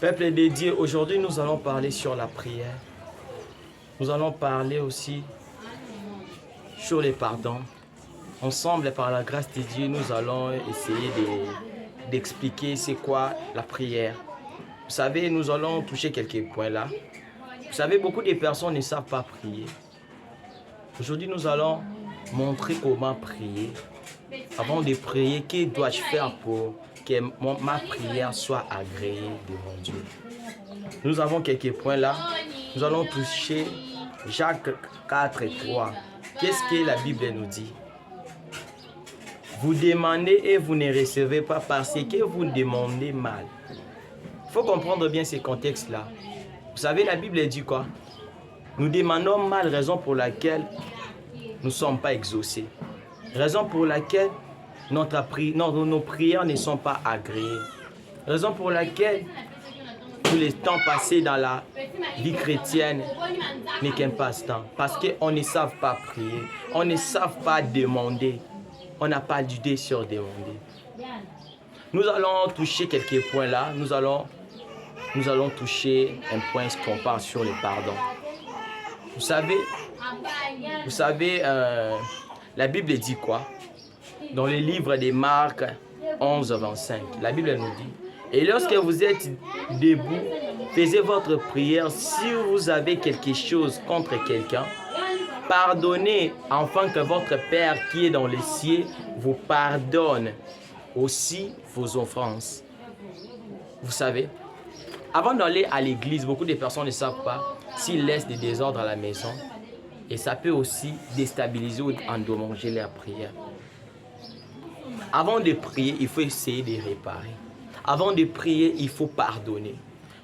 Peuple de Dieu, aujourd'hui nous allons parler sur la prière. Nous allons parler aussi sur les pardons. Ensemble, par la grâce de Dieu, nous allons essayer d'expliquer c'est quoi la prière. Vous savez, nous allons toucher quelques points là. Vous savez, beaucoup de personnes ne savent pas prier. Aujourd'hui, nous allons montrer comment prier. Avant de prier, que dois-je faire pour que ma prière soit agréée devant Dieu? Nous avons quelques points là. Nous allons toucher Jacques 4 et 3. Qu'est-ce que la Bible nous dit? Vous demandez et vous ne recevez pas parce que vous demandez mal. Il faut comprendre bien ces contextes-là. Vous savez, la Bible dit quoi? Nous demandons mal, raison pour laquelle nous ne sommes pas exaucés. Raison pour laquelle nos prières ne sont pas agréées. Raison pour laquelle tous les temps passés dans la vie chrétienne n'est qu'un passe-temps. Parce qu'on ne savent pas prier, on ne savent pas demander. On n'a pas d'idée sur demander. Nous allons toucher quelques points là. Nous allons toucher un point qu'on parle sur les pardons. Vous savez, la Bible dit quoi? Dans le livre de Marc 11, 25, la Bible nous dit: et lorsque vous êtes debout, faites votre prière. Si vous avez quelque chose contre quelqu'un, pardonnez, afin que votre Père qui est dans les cieux vous pardonne aussi vos offenses. Vous savez, avant d'aller à l'église, beaucoup de personnes ne savent pas s'ils laissent des désordres à la maison. Et ça peut aussi déstabiliser ou endommager leur prière. Avant de prier, il faut essayer de réparer. Avant de prier, il faut pardonner.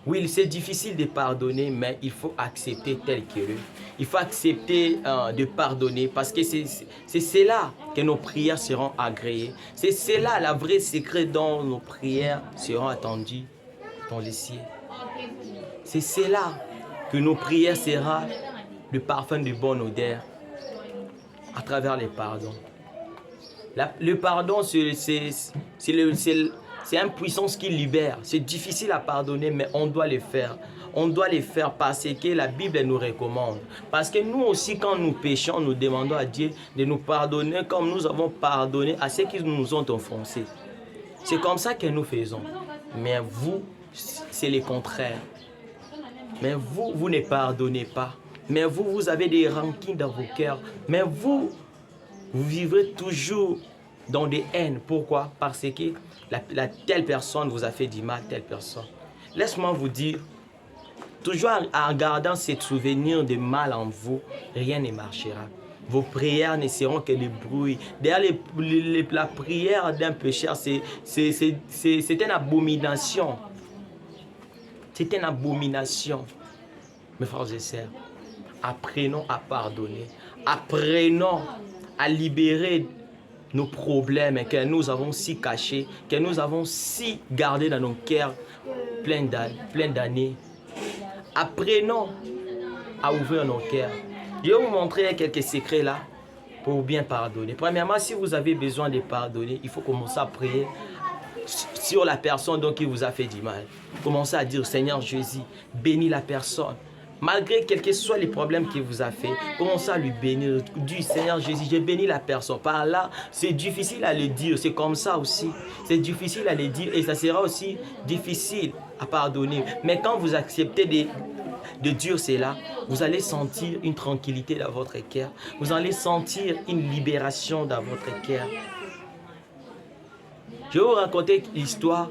Oui, c'est difficile de pardonner, mais il faut accepter tel qu'il est. Il faut accepter de pardonner parce que c'est là que nos prières seront agréées. C'est là la vraie secret dont nos prières seront attendues dans les cieux. C'est là que nos prières seront le parfum de bonne odeur à travers les pardons. Le pardon, c'est une puissance qui libère. C'est difficile à pardonner, mais on doit le faire. On doit le faire parce que la Bible nous recommande. Parce que nous aussi, quand nous péchons, nous demandons à Dieu de nous pardonner comme nous avons pardonné à ceux qui nous ont offensés. C'est comme ça que nous faisons. Mais vous, c'est le contraire. Mais vous ne pardonnez pas. Mais vous avez des rancunes dans vos cœurs. Mais vous vivrez toujours dans des haines. Pourquoi? Parce que telle personne vous a fait du mal, telle personne. Laisse-moi vous dire, toujours en gardant ces souvenirs de mal en vous, rien ne marchera. Vos prières ne seront que des bruits. D'ailleurs, la prière d'un pécheur, c'est une abomination. C'est une abomination. Mes frères et sœurs, apprenons à pardonner. Apprenons à libérer nos problèmes que nous avons si cachés, que nous avons si gardés dans nos cœurs plein d'années. Apprenons à ouvrir nos cœurs. Je vais vous montrer quelques secrets là pour bien pardonner. Premièrement, si vous avez besoin de pardonner, il faut commencer à prier sur la personne qui vous a fait du mal. Commencez à dire: Seigneur Jésus, bénis la personne. Malgré quels que soient les problèmes qu'il vous a fait, commencez à lui bénir. Du Seigneur Jésus, j'ai béni la personne. Par là, c'est difficile à le dire. C'est comme ça aussi. C'est difficile à le dire et ça sera aussi difficile à pardonner. Mais quand vous acceptez de dire cela, vous allez sentir une tranquillité dans votre cœur. Vous allez sentir une libération dans votre cœur. Je vais vous raconter l'histoire